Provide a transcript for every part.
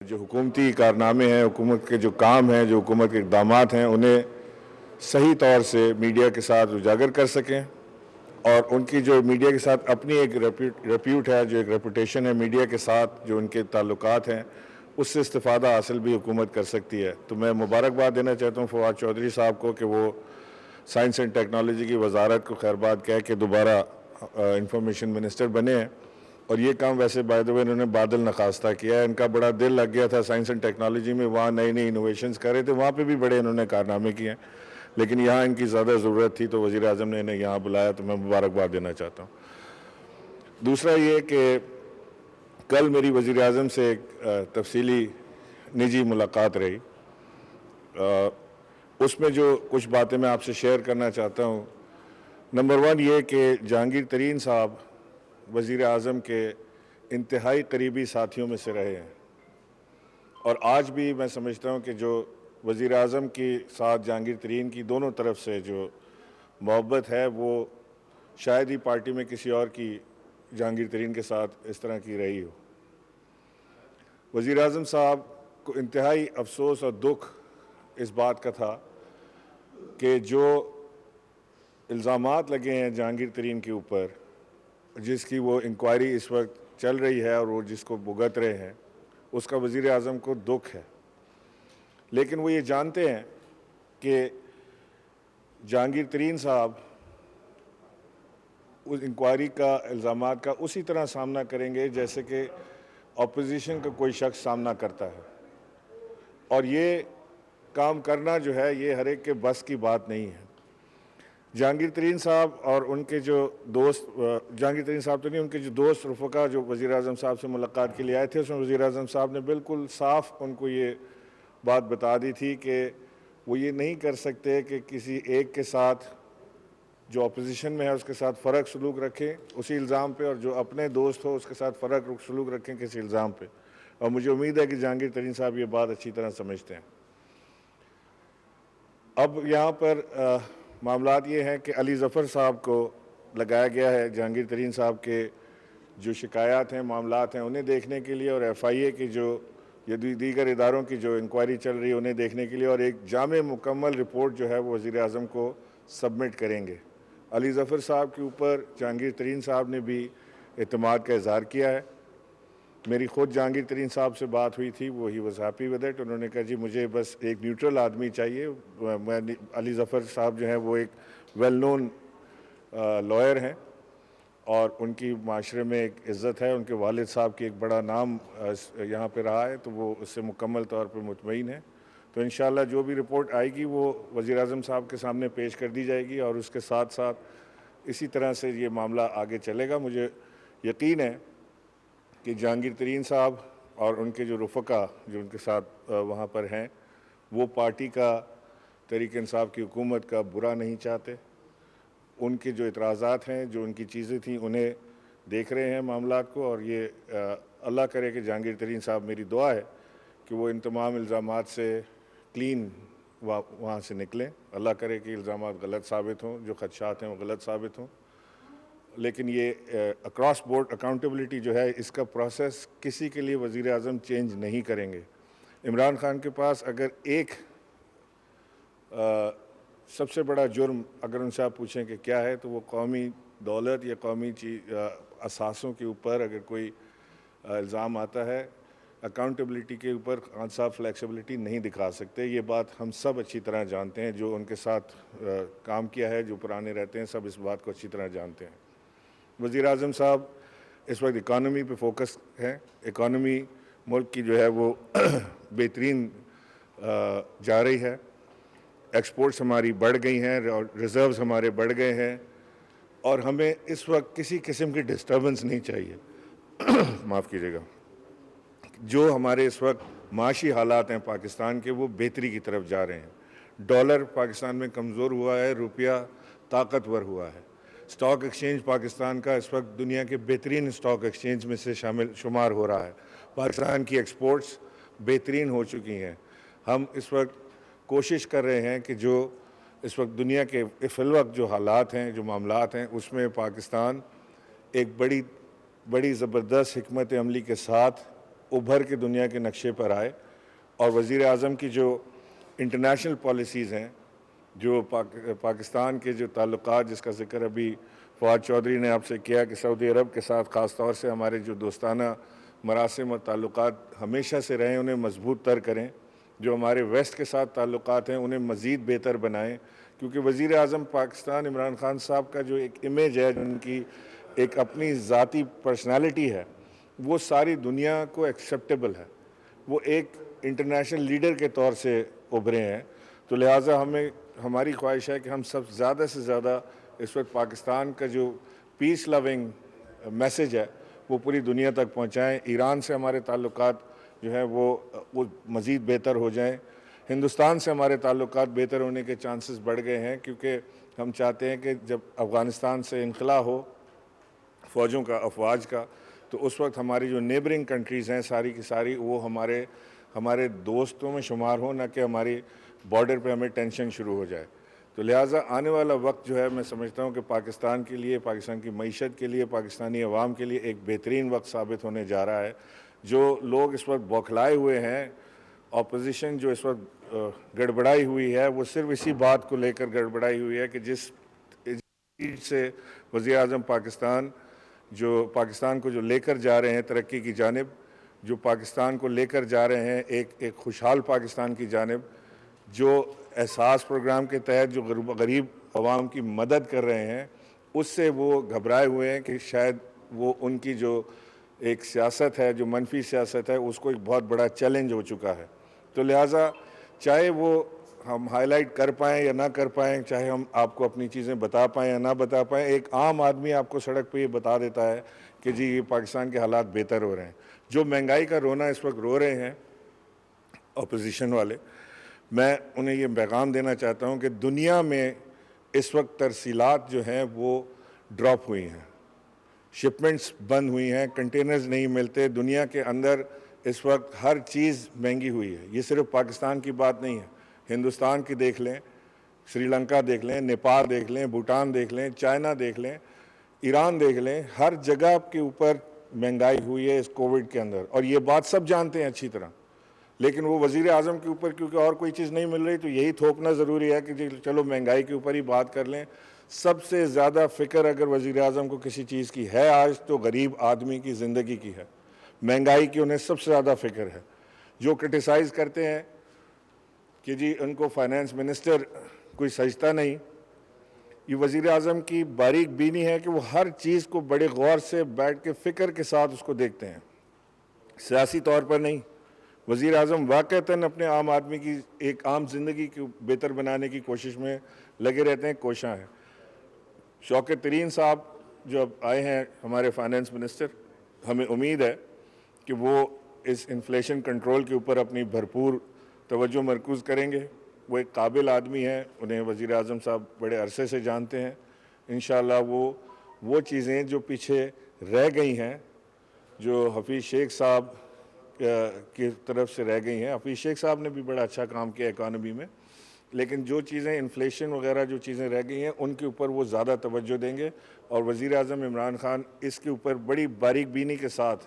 جو حکومتی کارنامے ہیں، حکومت کے جو کام ہیں، جو حکومت کے اقدامات ہیں، انہیں صحیح طور سے میڈیا کے ساتھ اجاگر کر سکیں، اور ان کی جو میڈیا کے ساتھ اپنی ایک ریپیوٹ ہے، جو ایک ریپوٹیشن ہے میڈیا کے ساتھ، جو ان کے تعلقات ہیں، اس سے استفادہ حاصل بھی حکومت کر سکتی ہے۔ تو میں مبارکباد دینا چاہتا ہوں فواد چودھری صاحب کو کہ وہ سائنس اینڈ ٹیکنالوجی کی وزارت کو خیرباد کہہ کے دوبارہ انفارمیشن منسٹر بنے ہیں، اور یہ کام ویسے بائی دا وے انہوں نے بادل نخواستہ کیا ہے۔ ان کا بڑا دل لگ گیا تھا سائنس اینڈ ٹیکنالوجی میں، وہاں نئی نئی انوویشنز کر رہے تھے، وہاں پہ بھی بڑے انہوں نے کارنامے کیے ہیں، لیکن یہاں ان کی زیادہ ضرورت تھی تو وزیر اعظم نے انہیں یہاں بلایا، تو میں مبارکباد دینا چاہتا ہوں۔ دوسرا یہ کہ کل میری وزیر اعظم سے ایک تفصیلی نجی ملاقات رہی، اس میں جو کچھ باتیں میں آپ سے شیئر کرنا چاہتا ہوں۔ نمبر 1 یہ کہ جہانگیر ترین صاحب وزیر اعظم کے انتہائی قریبی ساتھیوں میں سے رہے ہیں، اور آج بھی میں سمجھتا ہوں کہ جو وزیر اعظم کی ساتھ جہانگیر ترین کی دونوں طرف سے جو محبت ہے، وہ شاید ہی پارٹی میں کسی اور کی جہانگیر ترین کے ساتھ اس طرح کی رہی ہو۔ وزیر اعظم صاحب کو انتہائی افسوس اور دکھ اس بات کا تھا کہ جو الزامات لگے ہیں جہانگیر ترین کے اوپر، جس کی وہ انکوائری اس وقت چل رہی ہے اور وہ جس کو بھگت رہے ہیں، اس کا وزیر اعظم کو دکھ ہے، لیکن وہ یہ جانتے ہیں کہ جہانگیر ترین صاحب اس انکوائری کا الزامات کا اسی طرح سامنا کریں گے جیسے کہ اپوزیشن کا کوئی شخص سامنا کرتا ہے، اور یہ کام کرنا جو ہے یہ ہر ایک کے بس کی بات نہیں ہے۔ جہانگیر ترین صاحب اور ان کے جو دوست، جہانگیر ترین صاحب تو نہیں، ان کے جو دوست رفقا جو وزیر اعظم صاحب سے ملاقات کے لیے آئے تھے، اس میں وزیر اعظم صاحب نے بالکل صاف ان کو یہ بات بتا دی تھی کہ وہ یہ نہیں کر سکتے کہ کسی ایک کے ساتھ جو اپوزیشن میں ہے اس کے ساتھ فرق سلوک رکھیں اسی الزام پہ، اور جو اپنے دوست ہو اس کے ساتھ فرق سلوک رکھیں کسی الزام پہ، اور مجھے امید ہے کہ جہانگیر ترین صاحب یہ بات اچھی طرح سمجھتے ہیں۔ اب یہاں پر معاملات یہ ہیں کہ علی ظفر صاحب کو لگایا گیا ہے جہانگیر ترین صاحب کے جو شکایات ہیں، معاملات ہیں، انہیں دیکھنے کے لیے، اور ایف آئی اے کی جو دیگر اداروں کی جو انکوائری چل رہی ہے انہیں دیکھنے کے لیے، اور ایک جامع مکمل رپورٹ جو ہے وہ وزیر اعظم کو سبمٹ کریں گے۔ علی ظفر صاحب کے اوپر جہانگیر ترین صاحب نے بھی اعتماد کا اظہار کیا ہے۔ میری خود جہانگیر ترین صاحب سے بات ہوئی تھی، وہ he was happy with it, انہوں نے کہا جی مجھے بس ایک نیوٹرل آدمی چاہیے۔ علی ظفر صاحب جو ہیں وہ ایک ویل نون لائر ہیں، اور ان کی معاشرے میں ایک عزت ہے، ان کے والد صاحب کی ایک بڑا نام یہاں پہ رہا ہے، تو وہ اس سے مکمل طور پر مطمئن ہے۔ تو انشاءاللہ جو بھی رپورٹ آئے گی وہ وزیر اعظم صاحب کے سامنے پیش کر دی جائے گی، اور اس کے ساتھ ساتھ اسی طرح سے یہ معاملہ آگے چلے گا۔ مجھے یقین ہے کہ جہانگیر ترین صاحب اور ان کے جو رفقا جو ان کے ساتھ وہاں پر ہیں، وہ پارٹی کا، تحریک انصاف کی حکومت کا برا نہیں چاہتے۔ ان کے جو اعتراضات ہیں، جو ان کی چیزیں تھیں، انہیں دیکھ رہے ہیں معاملات کو، اور یہ اللہ کرے کہ جہانگیر ترین صاحب، میری دعا ہے کہ وہ ان تمام الزامات سے کلین وہاں سے نکلیں۔ اللہ کرے کہ الزامات غلط ثابت ہوں، جو خدشات ہیں وہ غلط ثابت ہوں، لیکن یہ اکراس بورڈ اکاؤنٹیبلٹی جو ہے، اس کا پروسیس کسی کے لیے وزیر اعظم چینج نہیں کریں گے۔ عمران خان کے پاس اگر ایک سب سے بڑا جرم اگر ان سے آپ پوچھیں کہ کیا ہے، تو وہ قومی دولت یا قومی اثاثوں کے اوپر اگر کوئی الزام آتا ہے، اکاؤنٹیبلٹی کے اوپر خان صاحب فلیکسیبلٹی نہیں دکھا سکتے۔ یہ بات ہم سب اچھی طرح جانتے ہیں، جو ان کے ساتھ کام کیا ہے، جو پرانے رہتے ہیں، سب اس بات کو اچھی طرح جانتے ہیں۔ وزیر اعظم صاحب اس وقت اکانومی پہ فوکس ہیں۔ اکانومی ملک کی جو ہے وہ بہترین جا رہی ہے، ایکسپورٹس ہماری بڑھ گئی ہیں، ریزروز ہمارے بڑھ گئے ہیں، اور ہمیں اس وقت کسی قسم کی ڈسٹربنس نہیں چاہیے۔ معاف کیجیے گا، جو ہمارے اس وقت معاشی حالات ہیں پاکستان کے، وہ بہتری کی طرف جا رہے ہیں۔ ڈالر پاکستان میں کمزور ہوا ہے، روپیہ طاقتور ہوا ہے۔ سٹاک ایکسچینج پاکستان کا اس وقت دنیا کے بہترین سٹاک ایکسچینج میں سے شمار ہو رہا ہے۔ پاکستان کی ایکسپورٹس بہترین ہو چکی ہیں۔ ہم اس وقت کوشش کر رہے ہیں کہ جو اس وقت دنیا کے فی الوقت جو حالات ہیں، جو معاملات ہیں، اس میں پاکستان ایک بڑی زبردست حکمت عملی کے ساتھ ابھر کے دنیا کے نقشے پر آئے، اور وزیر اعظم کی جو انٹرنیشنل پالیسیز ہیں، جو پاکستان کے جو تعلقات، جس کا ذکر ابھی فواد چودھری نے آپ سے کیا کہ سعودی عرب کے ساتھ خاص طور سے ہمارے جو دوستانہ مراسم اور تعلقات ہمیشہ سے رہیں انہیں مضبوط تر کریں، جو ہمارے ویسٹ کے ساتھ تعلقات ہیں انہیں مزید بہتر بنائیں، کیونکہ وزیر اعظم پاکستان عمران خان صاحب کا جو ایک امیج ہے، ان کی ایک اپنی ذاتی پرسنالٹی ہے، وہ ساری دنیا کو ایکسیپٹیبل ہے، وہ ایک انٹرنیشنل لیڈر کے طور سے ابھرے ہیں۔ تو لہٰذا ہماری خواہش ہے کہ ہم سب زیادہ سے زیادہ اس وقت پاکستان کا جو پیس لونگ میسج ہے وہ پوری دنیا تک پہنچائیں، ایران سے ہمارے تعلقات جو ہیں وہ مزید بہتر ہو جائیں، ہندوستان سے ہمارے تعلقات بہتر ہونے کے چانسز بڑھ گئے ہیں، کیونکہ ہم چاہتے ہیں کہ جب افغانستان سے انخلا ہو فوجوں کا، افواج کا، تو اس وقت ہماری جو نیبرنگ کنٹریز ہیں ساری کی ساری وہ ہمارے دوستوں میں شمار ہوں، نہ کہ ہماری بارڈر پہ ہمیں ٹینشن شروع ہو جائے۔ تو لہٰذا آنے والا وقت جو ہے میں سمجھتا ہوں کہ پاکستان کے لیے، پاکستان کی معیشت کے لیے، پاکستانی عوام کے لیے ایک بہترین وقت ثابت ہونے جا رہا ہے۔ جو لوگ اس وقت بوکھلائے ہوئے ہیں، اپوزیشن جو اس وقت گڑبڑائی ہوئی ہے، وہ صرف اسی بات کو لے کر گڑبڑائی ہوئی ہے کہ جس سے وزیر اعظم پاکستان کو جو لے کر جا رہے ہیں ترقی کی جانب، جو پاکستان کو لے کر جا رہے ہیں ایک خوشحال پاکستان کی جانب، جو احساس پروگرام کے تحت جو غریب عوام کی مدد کر رہے ہیں، اس سے وہ گھبرائے ہوئے ہیں کہ شاید وہ ان کی جو ایک سیاست ہے، جو منفی سیاست ہے، اس کو ایک بہت بڑا چیلنج ہو چکا ہے۔ تو لہٰذا چاہے وہ ہم ہائی لائٹ کر پائیں یا نہ کر پائیں، چاہے ہم آپ کو اپنی چیزیں بتا پائیں یا نہ بتا پائیں، ایک عام آدمی آپ کو سڑک پہ یہ بتا دیتا ہے کہ جی یہ پاکستان کے حالات بہتر ہو رہے ہیں۔ جو مہنگائی کا رونا اس وقت رو رہے ہیں اپوزیشن والے، میں انہیں یہ پیغام دینا چاہتا ہوں کہ دنیا میں اس وقت ترسیلات جو ہیں وہ ڈراپ ہوئی ہیں، شپمنٹس بند ہوئی ہیں، کنٹینرز نہیں ملتے، دنیا کے اندر اس وقت ہر چیز مہنگی ہوئی ہے۔ یہ صرف پاکستان کی بات نہیں ہے، ہندوستان کی دیکھ لیں، سری لنکا دیکھ لیں، نیپال دیکھ لیں، بھوٹان دیکھ لیں، چائنا دیکھ لیں، ایران دیکھ لیں، ہر جگہ کے اوپر مہنگائی ہوئی ہے اس کووڈ کے اندر، اور یہ بات سب جانتے ہیں اچھی طرح، لیکن وہ وزیر اعظم کے اوپر کیونکہ اور کوئی چیز نہیں مل رہی تو یہی تھوپنا ضروری ہے کہ چلو مہنگائی کے اوپر ہی بات کر لیں۔ سب سے زیادہ فکر اگر وزیر اعظم کو کسی چیز کی ہے آج تو غریب آدمی کی زندگی کی ہے، مہنگائی کی انہیں سب سے زیادہ فکر ہے۔ جو کرٹیسائز کرتے ہیں کہ جی ان کو فائنانس منسٹر کوئی سجتا نہیں، یہ وزیر اعظم کی باریک بینی ہے کہ وہ ہر چیز کو بڑے غور سے بیٹھ کے فکر کے ساتھ اس کو دیکھتے ہیں، سیاسی طور پر نہیں۔ وزیر اعظم واقعتاً اپنے عام آدمی کی ایک عام زندگی کو بہتر بنانے کی کوشش میں لگے رہتے ہیں، کوشاں ہیں۔ شوکت ترین صاحب جو اب آئے ہیں ہمارے فائنانس منسٹر، ہمیں امید ہے کہ وہ اس انفلیشن کنٹرول کے اوپر اپنی بھرپور توجہ مرکوز کریں گے۔ وہ ایک قابل آدمی ہیں، انہیں وزیر اعظم صاحب بڑے عرصے سے جانتے ہیں۔ انشاءاللہ وہ چیزیں جو پیچھے رہ گئی ہیں، جو حفیظ شیخ صاحب کی طرف سے رہ گئی ہیں، حفیظ شیخ صاحب نے بھی بڑا اچھا کام کیا اکانومی میں، لیکن جو چیزیں انفلیشن وغیرہ جو چیزیں رہ گئی ہیں ان کے اوپر وہ زیادہ توجہ دیں گے، اور وزیر اعظم عمران خان اس کے اوپر بڑی باریک بینی کے ساتھ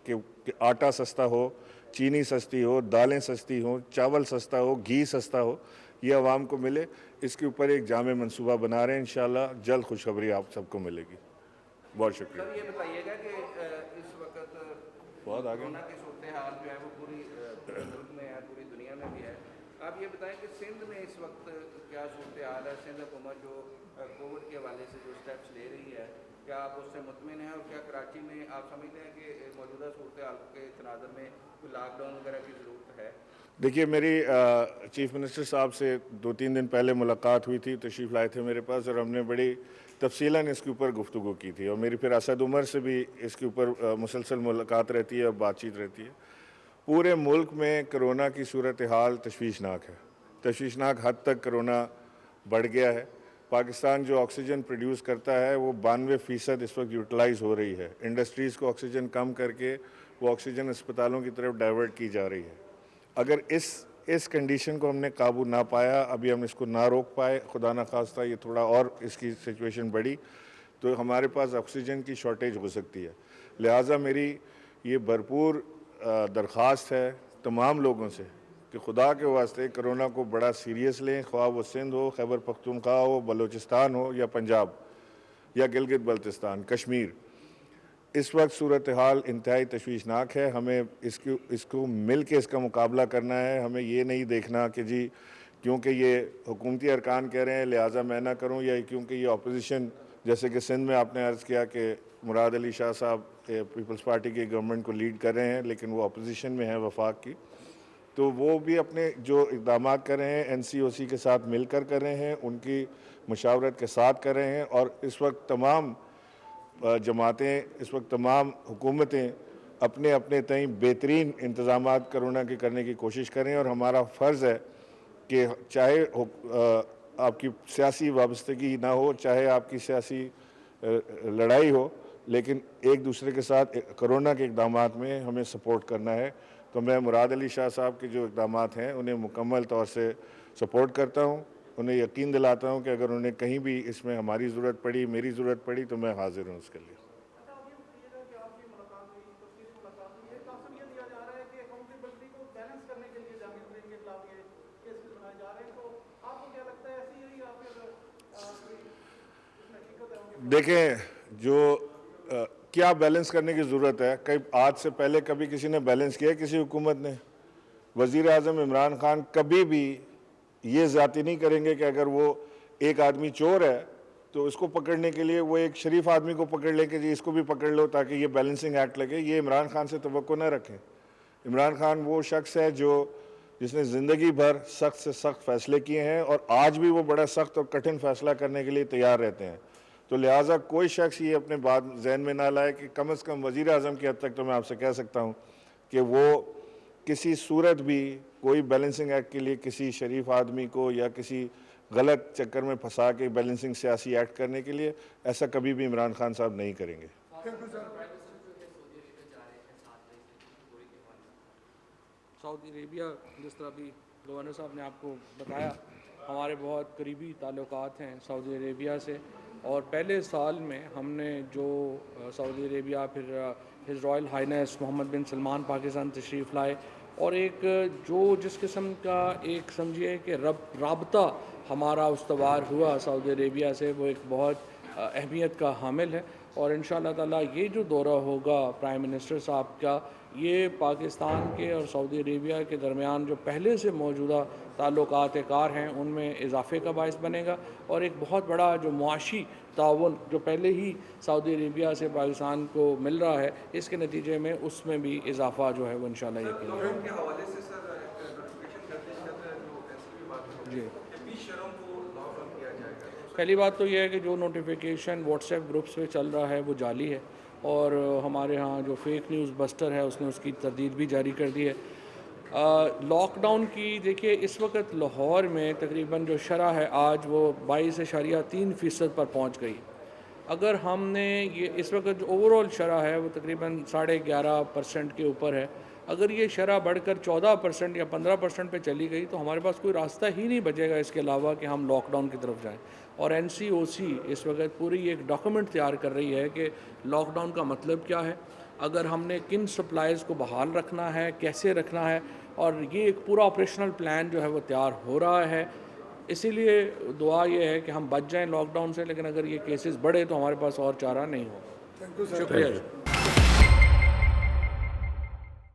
کہ آٹا سستا ہو، چینی سستی ہو، دالیں سستی ہوں، چاول سستا ہو، گھی سستا ہو، یہ عوام کو ملے، اس کے اوپر ایک جامع منصوبہ بنا رہے ہیں۔ انشاءاللہ جلد خوشخبری آپ سب کو ملے گی۔ بہت شکریہ۔ سر یہ بتائیے گا کہ اس وقت کورونا کی صورتحال جو ہے وہ پوری ملک میں ہے، پوری دنیا میں بھی ہے، آپ یہ بتائیں کہ سندھ میں اس وقت کیا صورتحال ہے؟ سندھ حکومت جو کووڈ کے حوالے سے جو اسٹیپس لے رہی ہے، کیا آپ اس سے مطمئن ہیں؟ اور کیا کراچی میں آپ سمجھتے ہیں کہ موجودہ صورتحال کے تناظر میں کوئی لاک ڈاؤن وغیرہ کی ضرورت ہے؟ دیکھیے، میری چیف منسٹر صاحب سے 2-3 دن پہلے ملاقات ہوئی تھی، تشریف لائے تھے میرے پاس، اور ہم نے بڑی تفصیلاً اس کے اوپر گفتگو کی تھی، اور میری پھر اسد عمر سے بھی اس کے اوپر مسلسل ملاقات رہتی ہے اور بات چیت رہتی ہے۔ پورے ملک میں کرونا کی صورتحال تشویشناک ہے، تشویشناک حد تک کرونا بڑھ گیا ہے۔ پاکستان جو آکسیجن پروڈیوس کرتا ہے وہ 92% اس وقت یوٹیلائز ہو رہی ہے، انڈسٹریز کو آکسیجن کم کر کے وہ آکسیجن اسپتالوں کی طرف ڈائیورٹ کی جا رہی ہے۔ اگر اس کنڈیشن کو ہم نے قابو نہ پایا، ابھی ہم اس کو نہ روک پائے، خدا نہ خواستہ یہ تھوڑا اور اس کی سچویشن بڑھی تو ہمارے پاس آکسیجن کی شارٹیج ہو سکتی ہے۔ لہٰذا میری یہ بھرپور درخواست ہے تمام لوگوں سے کہ خدا کے واسطے کرونا کو بڑا سیریس لیں، خواہ وہ سندھ ہو، خیبر پختونخوا ہو، بلوچستان ہو یا پنجاب یا گلگت بلتستان، کشمیر۔ اس وقت صورتحال انتہائی تشویشناک ہے، ہمیں اس کو مل کے اس کا مقابلہ کرنا ہے۔ ہمیں یہ نہیں دیکھنا کہ جی کیونکہ یہ حکومتی ارکان کہہ رہے ہیں لہٰذا میں نہ کروں، یا کیونکہ یہ اپوزیشن، جیسے کہ سندھ میں آپ نے عرض کیا کہ مراد علی شاہ صاحب پیپلز پارٹی کی گورنمنٹ کو لیڈ کر رہے ہیں لیکن وہ اپوزیشن میں ہیں وفاق کی، تو وہ بھی اپنے جو اقدامات کر رہے ہیں این سی او سی کے ساتھ مل کر رہے ہیں، ان کی مشاورت کے ساتھ کر رہے ہیں، اور اس وقت تمام جماعتیں، اس وقت تمام حکومتیں اپنے اپنے تئیں بہترین انتظامات کرونا کے کرنے کی کوشش کریں، اور ہمارا فرض ہے کہ چاہے آپ کی سیاسی وابستگی نہ ہو، چاہے آپ کی سیاسی لڑائی ہو، لیکن ایک دوسرے کے ساتھ کرونا کے اقدامات میں ہمیں سپورٹ کرنا ہے۔ تو میں مراد علی شاہ صاحب کے جو اقدامات ہیں انہیں مکمل طور سے سپورٹ کرتا ہوں، انہیں یقین دلاتا ہوں کہ اگر انہیں کہیں بھی اس میں ہماری ضرورت پڑی، میری ضرورت پڑی تو میں حاضر ہوں اس کے لیے۔ دیکھیں جو کیا بیلنس کرنے کی ضرورت ہے، آج سے پہلے کبھی کسی نے بیلنس کیا کسی حکومت نے؟ وزیر اعظم عمران خان کبھی بھی یہ زیادتی نہیں کریں گے کہ اگر وہ ایک آدمی چور ہے تو اس کو پکڑنے کے لیے وہ ایک شریف آدمی کو پکڑ لیں کہ جی اس کو بھی پکڑ لو تاکہ یہ بیلنسنگ ایکٹ لگے۔ یہ عمران خان سے توقع نہ رکھیں۔ عمران خان وہ شخص ہے جس نے زندگی بھر سخت سے سخت فیصلے کیے ہیں اور آج بھی وہ بڑا سخت اور کٹھن فیصلہ کرنے کے لیے تیار رہتے ہیں، تو لہٰذا کوئی شخص یہ اپنے بات ذہن میں نہ لائے کہ کم از کم وزیر اعظم کی حد تک تو میں آپ سے کہہ سکتا ہوں کہ وہ کسی صورت بھی کوئی بیلنسنگ ایکٹ کے لیے کسی شریف آدمی کو یا کسی غلط چکر میں پھنسا کے بیلنسنگ سیاسی ایکٹ کرنے کے لیے ایسا کبھی بھی عمران خان صاحب نہیں کریں گے۔ سعودی عربیہ، جس طرح بھی گورنر صاحب نے آپ کو بتایا، ہمارے بہت قریبی تعلقات ہیں سعودی عربیہ سے، اور پہلے سال میں ہم نے جو سعودی عربیہ پھر ہز رائل ہائنس محمد بن سلمان پاکستان تشریف لائے، اور ایک جس قسم کا ایک سمجھیے کہ رابطہ ہمارا استوار ہوا سعودی عربیہ سے، وہ ایک بہت اہمیت کا حامل ہے، اور انشاءاللہ تعالیٰ یہ جو دورہ ہوگا پرائم منسٹر صاحب کا، یہ پاکستان کے اور سعودی عربیہ کے درمیان جو پہلے سے موجودہ تعلقات کار ہیں ان میں اضافے کا باعث بنے گا، اور ایک بہت بڑا جو معاشی تعاون جو پہلے ہی سعودی عربیہ سے پاکستان کو مل رہا ہے، اس کے نتیجے میں اس میں بھی اضافہ جو ہے وہ انشاءاللہ یقینی ہے۔ کے حوالے سے سر نوٹیفیکیشن کر دی جاتا ہے جو ایسی بھی بات ہے جی، کہ 20 شہروں کو لاک ڈاؤن کیا جائے گا۔ پہلی بات تو یہ ہے کہ جو نوٹیفیکیشن واٹس ایپ گروپس پہ چل رہا ہے وہ جعلی ہے، اور ہمارے ہاں جو فیک نیوز بسٹر ہے اس نے اس کی تردید بھی جاری کر دی ہے۔ لاک ڈاؤن کی دیکھیے اس وقت لاہور میں تقریباً جو شرح ہے آج وہ 22.3% پر پہنچ گئی۔ اگر ہم نے یہ اس وقت جو اوورال شرح ہے وہ تقریباً 11.5% کے اوپر ہے، اگر یہ شرح بڑھ کر 14% یا 15% پہ چلی گئی تو ہمارے پاس کوئی راستہ ہی نہیں بچے گا اس کے علاوہ کہ ہم لاک ڈاؤن کی طرف جائیں، اور این سی او سی اس وقت پوری ایک ڈاکومنٹ تیار کر رہی ہے کہ لاک ڈاؤن کا مطلب کیا ہے، اگر ہم نے کن سپلائز کو بحال رکھنا ہے، کیسے رکھنا ہے، اور یہ ایک پورا آپریشنل پلان جو ہے وہ تیار ہو رہا ہے۔ اسی لیے دعا یہ ہے کہ ہم بچ جائیں لاک ڈاؤن سے، لیکن اگر یہ کیسز بڑھے تو ہمارے پاس اور چارہ نہیں ہوگا۔ شکریہ۔